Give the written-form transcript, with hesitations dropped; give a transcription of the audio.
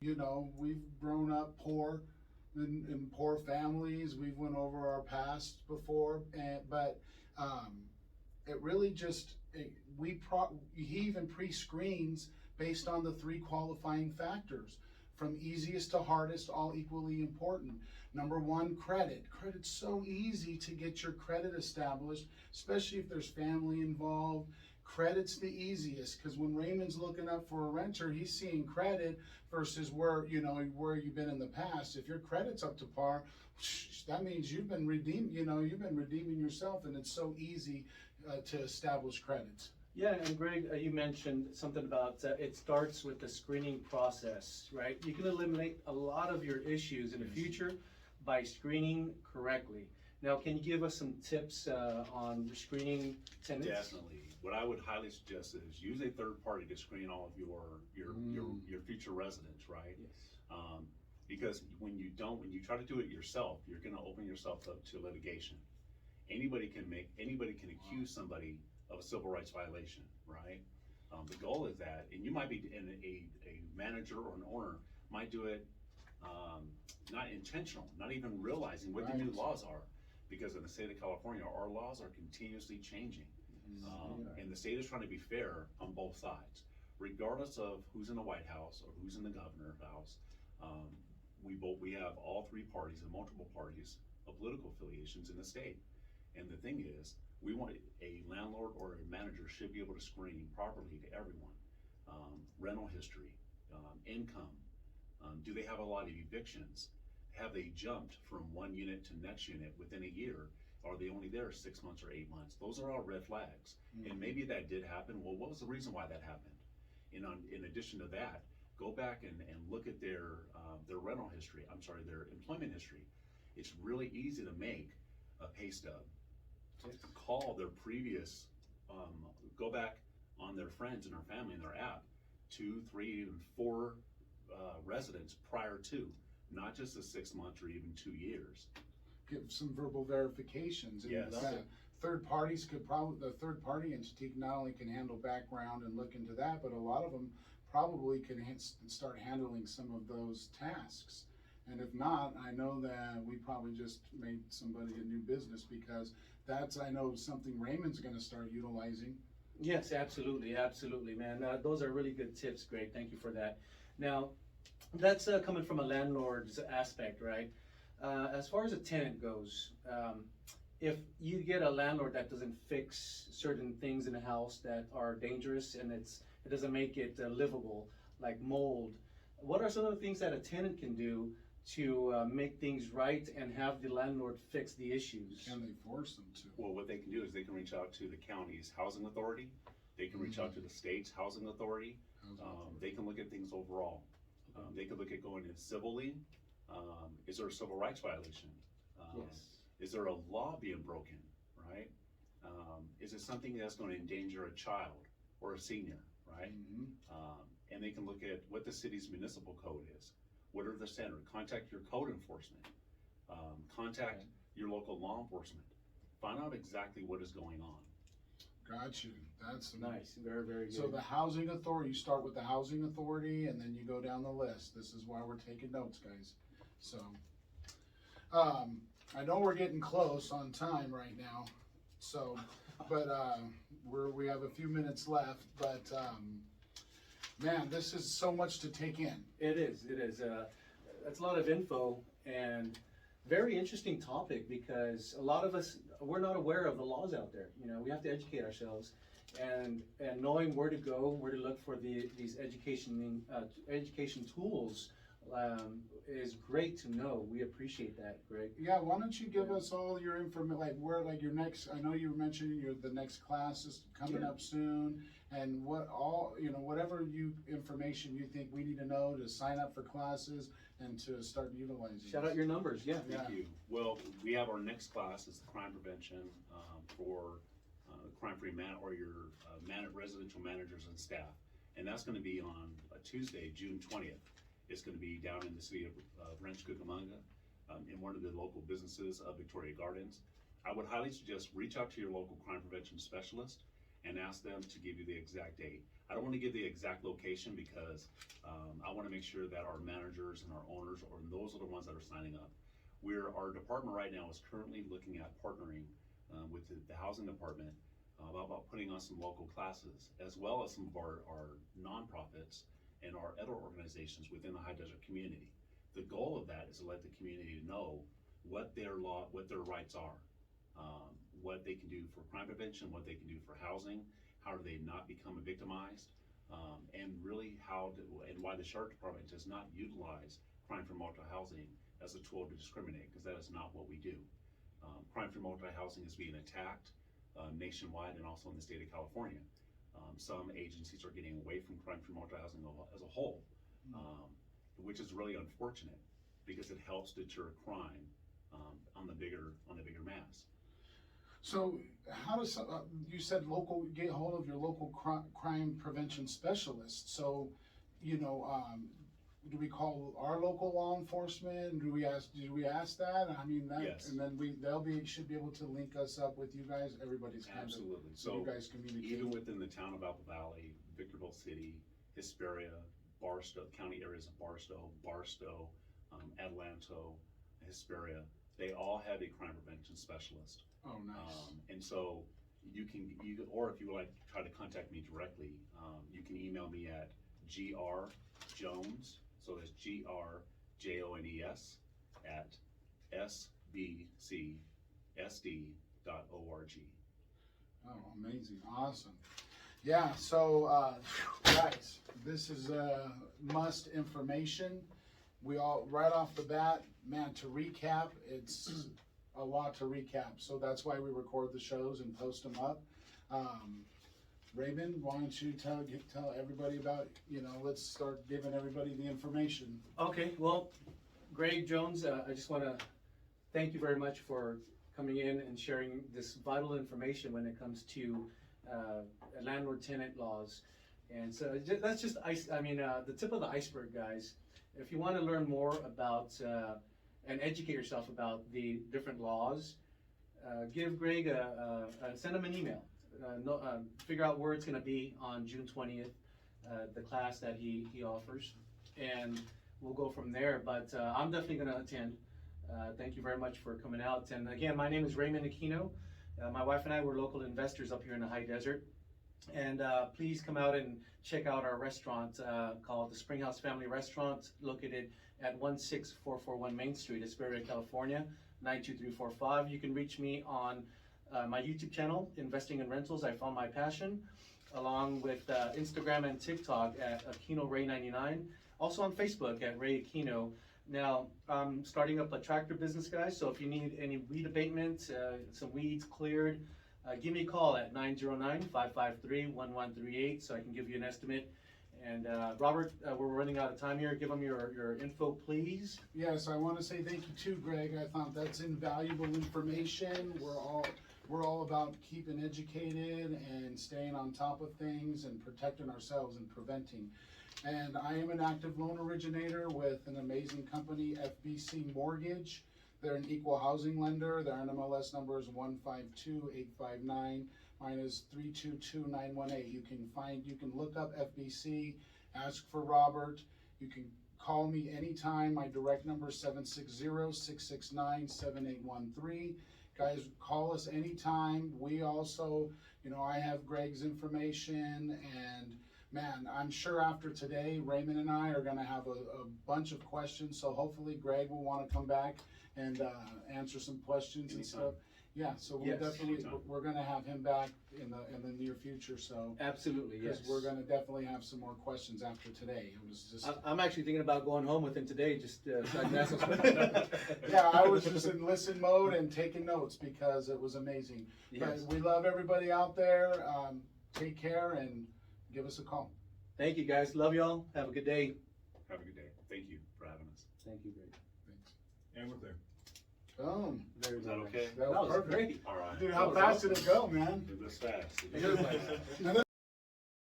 You know, we've grown up poor in poor families. We've went over our past before, but it really just he even pre-screens based on the three qualifying factors, from easiest to hardest, all equally important. Number one, credit. Credit's so easy to get your credit established, especially if there's family involved. Credit's the easiest, because when Raymond's looking up for a renter, he's seeing credit versus where you've been in the past. If your credit's up to par, that means you've been redeeming yourself, and it's so easy to establish credit. Yeah, and Greg, you mentioned something about it starts with the screening process, right? You can eliminate a lot of your issues in the future by screening correctly. Now, can you give us some tips on screening tenants? Definitely. What I would highly suggest is use a third party to screen all of your future residents, right? Yes. Because when you try to do it yourself, you're going to open yourself up to litigation. Anybody can accuse somebody of a civil rights violation, right? The goal is that, and you might be, and a manager or an owner might do it not intentional, not even realizing what the new laws are. Because in the state of California, our laws are continuously changing. And the state is trying to be fair on both sides. Regardless of who's in the White House or who's in the governor's house, we have all three parties and multiple parties of political affiliations in the state. And the thing is, we want a landlord or a manager should be able to screen properly to everyone. Rental history, income, do they have a lot of evictions? Have they jumped from one unit to next unit within a year? Are they only there 6 months or 8 months? Those are all red flags. And maybe that did happen. Well, what was the reason why that happened? And in addition to that, go back and look at their rental history, their employment history. It's really easy to make a pay stub. Call their previous, go back on their friends and their family and their app, 2, 3, even 4 residents prior to, not just the 6 months or even 2 years. Give some verbal verifications. And Yes. Third parties the third party entity not only can handle background and look into that, but a lot of them probably can start handling some of those tasks. And if not, I know that we probably just made somebody a new business, because that's, I know, something Raymond's gonna start utilizing. Yes, absolutely, absolutely, man. Those are really good tips, Greg. Thank you for that. Now, that's coming from a landlord's aspect, right? As far as a tenant goes, if you get a landlord that doesn't fix certain things in the house that are dangerous and it doesn't make it livable, like mold, what are some of the things that a tenant can do to make things right and have the landlord fix the issues? Can they force them to? Well, what they can do is they can reach out to the county's housing authority. They can reach out to the state's housing authority. They can look at things overall. They can look at going in civilly. Is there a civil rights violation? Yes. Is there a law being broken, right? Is it something that's going to endanger a child or a senior, right? And they can look at what the city's municipal code is. What are the standards? Contact your code enforcement. Contact your local law enforcement. Find out exactly what is going on. Got you. That's nice. Very, very good. So the housing authority, you start with the housing authority and then you go down the list. This is why we're taking notes, guys. So, I know we're getting close on time right now. So, but we have a few minutes left. But man, this is so much to take in. It is. It is. That's a lot of info and very interesting topic, because a lot of us, we're not aware of the laws out there. You know, we have to educate ourselves, and knowing where to go, where to look for these education tools is great to know. We appreciate that, Greg. Yeah, why don't you give us all your information, like where, like your next, I know you were mentioning the next class is coming up soon, and whatever information you think we need to know to sign up for classes and to start utilizing. Shout out your numbers, yeah. Thank you. Well, we have our next class is the crime prevention for crime-free or your residential managers and staff, and that's going to be on Tuesday, June 20th. It's going to be down in the city of Rancho Cucamonga, in one of the local businesses of Victoria Gardens. I would highly suggest reach out to your local crime prevention specialist and ask them to give you the exact date. I don't want to give the exact location because I want to make sure that our managers and our owners, or those are the ones that are signing up. Our department right now is currently looking at partnering with the housing department about putting on some local classes, as well as some of our nonprofits and our other organizations within the High Desert community. The goal of that is to let the community know what their rights are, what they can do for crime prevention, what they can do for housing, how do they not become victimized, and really and why the sheriff department does not utilize crime from multi-housing as a tool to discriminate, because that is not what we do. Crime from multi-housing is being attacked nationwide and also in the state of California. Some agencies are getting away from crime from multi-housing as a whole, which is really unfortunate because it helps deter crime on the bigger mass. So how does, you said get hold of your local crime prevention specialist. So, you know, do we call our local law enforcement? Do we ask that? I mean, Yes. and then should be able to link us up with you guys. Everybody's kind Absolutely. of, So you guys communicate. even within the town of Apple Valley, Victorville City, Hesperia, Barstow, county areas of Barstow, Adelanto, Hesperia, they all have a crime prevention specialist. Oh, nice. And so or if you would like to try to contact me directly, you can email me at grjones, so that's GRJONES at sbcsd.org. Oh, amazing, awesome. Yeah, so, guys, this is must information. We all, right off the bat, man, to recap, it's a lot to recap. So that's why we record the shows and post them up. Raymond, why don't you tell everybody about, let's start giving everybody the information. Okay, well, Greg Jones, I just want to thank you very much for coming in and sharing this vital information when it comes to landlord-tenant laws. And so that's just the tip of the iceberg, guys. If you want to learn more about and educate yourself about the different laws, give Greg send him an email. Figure out where it's going to be on June 20th, the class that he offers, and we'll go from there. But I'm definitely going to attend. Thank you very much for coming out. And again, my name is Raymond Aquino. My wife and I were local investors up here in the High Desert. And please come out and check out our restaurant called the Springhouse Family Restaurant, located at 16441 Main Street, Hesperia, California, 92345. You can reach me on my YouTube channel, Investing in Rentals, I Found My Passion, along with Instagram and TikTok at AquinoRay99. Also on Facebook at Ray Aquino. Now, I'm starting up a tractor business, guys, so if you need any weed abatement, some weeds cleared, give me a call at 909-553-1138 so I can give you an estimate. And Robert, we're running out of time here. Give them your info, please. Yes, I want to say thank you too, Greg. I thought that's invaluable information. We're all about keeping educated and staying on top of things and protecting ourselves and preventing. And I am an active loan originator with an amazing company, FBC Mortgage. They're an equal housing lender. Their NMLS number is 152859. Mine is 322918. You can look up FBC, ask for Robert. You can call me anytime. My direct number is 760-669-7813. Guys, call us anytime. We also, I have Greg's information, and man, I'm sure after today, Raymond and I are gonna have a bunch of questions, so hopefully Greg will wanna come back and answer some questions and stuff. Yeah, so we'll we're gonna have him back in the near future, so. Absolutely, yes. Because we're gonna definitely have some more questions after today. It was just. I'm actually thinking about going home with him today, just so I can ask those questions. Yeah, I was just in listen mode and taking notes because it was amazing. Yes. But we love everybody out there. Take care and give us a call. Thank you, guys. Love y'all. Have a good day. Have a good day. Thank you for having us. Thank you, Greg. Thanks. And we're clear. Boom. Very Is that nice. okay? That was perfect. great. All right. Dude, how That was fast did it go, man? It was fast. It was fast. Now,